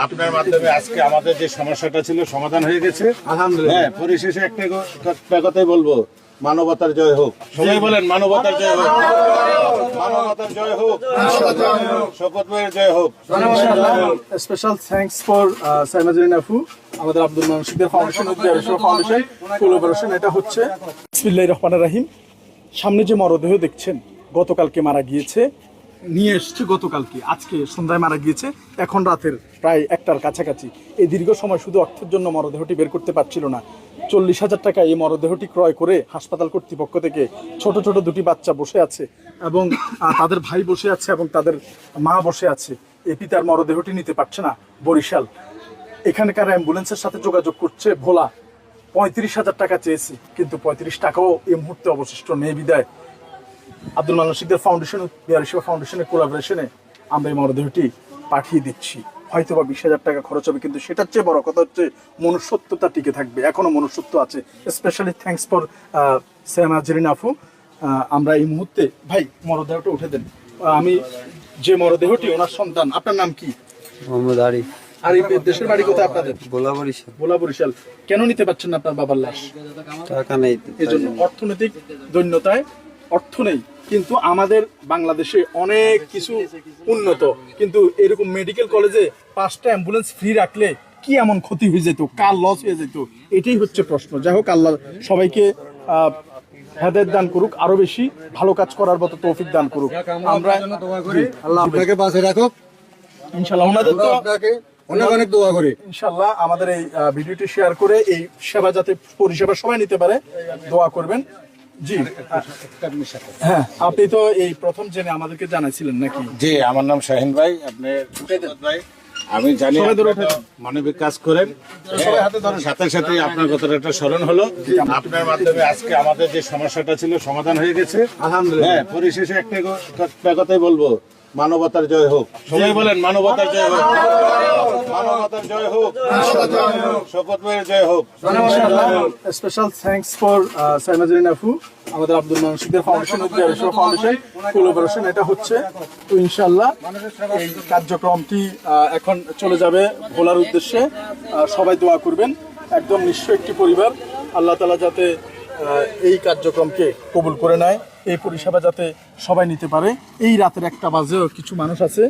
আপনার মাধ্যমে আজকে আমাদের যে সমস্যাটা ছিল সমাধান হয়ে গেছে আলহামদুলিল্লাহ। হ্যাঁ, পরিশেষে একটা কথাই বলবো, মানবতার জয় হোক। সবাই বলেন মানবতার জয় হোক, মানবতার জয় হোক, শপথ ভাইয়ের জয় হোক। স্পেশাল থ্যাঙ্কস ফর সাইমাজরিন আফু, আমাদের Abdul Mannan Sikder foundation, foundation collaboration. এটা হচ্ছে বিসমিল্লাহির রহমানির রহিম। সামনে যে মরদেহ দেখছেন গতকালকে মারা গিয়েছে, নিয়ে এসছে গতকালকে, আজকে সন্ধ্যায় মারা গিয়েছে, এখন রাতের প্রায় 1টার কাছাকাছি। এই দীর্ঘ সময় শুধু অর্থের জন্য মরদেহটি বের করতে পারছিল না। 40,000 টাকা এই মরদেহটি ক্রয় করে হাসপাতাল কর্তৃপক্ষ থেকে ছোট ছোট দুটি বাচ্চা বসে আছে এবং তাদের ভাই বসে আছে এবং তাদের মা বসে আছে। এই পিতার মরদেহটি নিতে পারছে না বরিশাল। এখানকার অ্যাম্বুলেন্সের সাথে যোগাযোগ করছে ভোলা, 35,000 টাকা চেয়েছি, কিন্তু 35 টাকাও এই মুহূর্তে অবশিষ্ট নেই। বিদায় আব্দুল মান্নান শিকদার ফাউন্ডেশন, বিহারি সেবা ফাউন্ডেশনের কোলাবোরেশনে আমরা এই মরদেহটি পাঠিয়ে দিচ্ছি। হয়তো বা 20,000 টাকা খরচ হবে, কিন্তু সেটার চেয়ে বড় কথা হচ্ছে মনুষ্যত্বতা টিকে থাকবে, এখনো মনুষ্যত্ব আছে। স্পেশালি থ্যাঙ্কস ফর সাইমাজরিন আফু। আমরা এই মুহূর্তে ভাই মরদেহটা উঠে দেন। আমি যে মরদেহটি, ওনার সন্তান, আপনার নাম কি? মোহাম্মদ আরিফ। আর এই দেশের বাড়ি কোথায় আপনাদের? ভোলা বরিশাল। ভোলা বরিশাল। কেন নিতে পারছেন না আপনার বাবার লাশ? টাকা নেই। এই জন্য অর্থনৈতিক দৈন্যতায় অর্থ নেই। কিন্তু আমাদের বাংলাদেশে অনেক কিছু উন্নত, কিন্তু এরকম মেডিকেল কলেজে 5টা অ্যাম্বুলেন্স ফ্রি রাখলে কি এমন ক্ষতি হয়ে যেত, কার লস হয়ে যেত, এটাই হচ্ছে প্রশ্ন। যাই হোক, আল্লাহ সবাইকে হেদায়েত দান করুক, আরো বেশি ভালো কাজ করার মতো তৌফিক দান করুক। আমরা আল্লাহ আপনাকে পাশে রাখুক ইনশাআল্লাহ। ওনাদের তো আপনাকে অনেক অনেক দোয়া করি ইনশাআল্লাহ। আমাদের এই ভিডিওটি শেয়ার করে এই সেবা যাতে পরিষেবা সবাই নিতে পারে দোয়া করবেন। জি হ্যাঁ, আপনি তো এই প্রথম জেনে আমাদেরকে জানাইছিলেন নাকি? জি, আমার নাম শাহিন ভাই। আপনি শপথ ভাই, আমি জানি মানবিক কাজ করেন, সাথে সাথে আপনার কথাটা একটা স্মরণ হলো। আপনার মাধ্যমে আজকে আমাদের যে সমস্যাটা ছিল সমাধান হয়ে গেছে আলহামদুলিল্লাহ। হ্যাঁ, পরিশেষে একটা কথাই বলবো, মানবতার জয় হোক। সবাই বলেন মানবতার জয় হোক, মানবতার জয় হোক, শপথ ভাইয়ের জয় হোক। স্পেশাল থ্যাঙ্কস ফর সাইমাজরিন আফু, আমাদের আব্দুল মান্নান শিকদার ফাউন্ডেশন, বিহারি সেবা ফাউন্ডেশন কোলাবোরেশন। এটা হচ্ছে তো ইনশাআল্লাহ এই কার্যক্রমটি এখন চলে যাবে ভোলার উদ্দেশ্যে। সবাই দোয়া করবেন। একদম নিঃস্ব একটি পরিবার, আল্লাহ তাআলা যাতে এই কার্যক্রমকে কবুল করে নেয়, এই পরিষেবা যাতে সবাই নিতে পারে। এই রাতের 1টা বাজেও কিছু মানুষ আছে,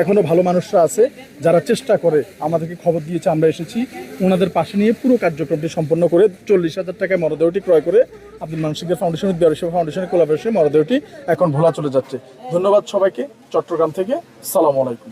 এখনো ভালো মানুষরা আছে যারা চেষ্টা করে, আমাদেরকে খবর দিয়েছে, আমরা এসেছি ওনাদের পাশে নিয়ে পুরো কার্যক্রমটি সম্পন্ন করে 40,000 টাকায় মরদেহটি ক্রয় করে আব্দুল মান্নান শিকদার ফাউন্ডেশন, বিহারি সেবা ফাউন্ডেশনের কোলাবোরেশনে মরদেহটি এখন ভোলা চলে যাচ্ছে। ধন্যবাদ সবাইকে। চট্টগ্রাম থেকে সালাম আলাইকুম।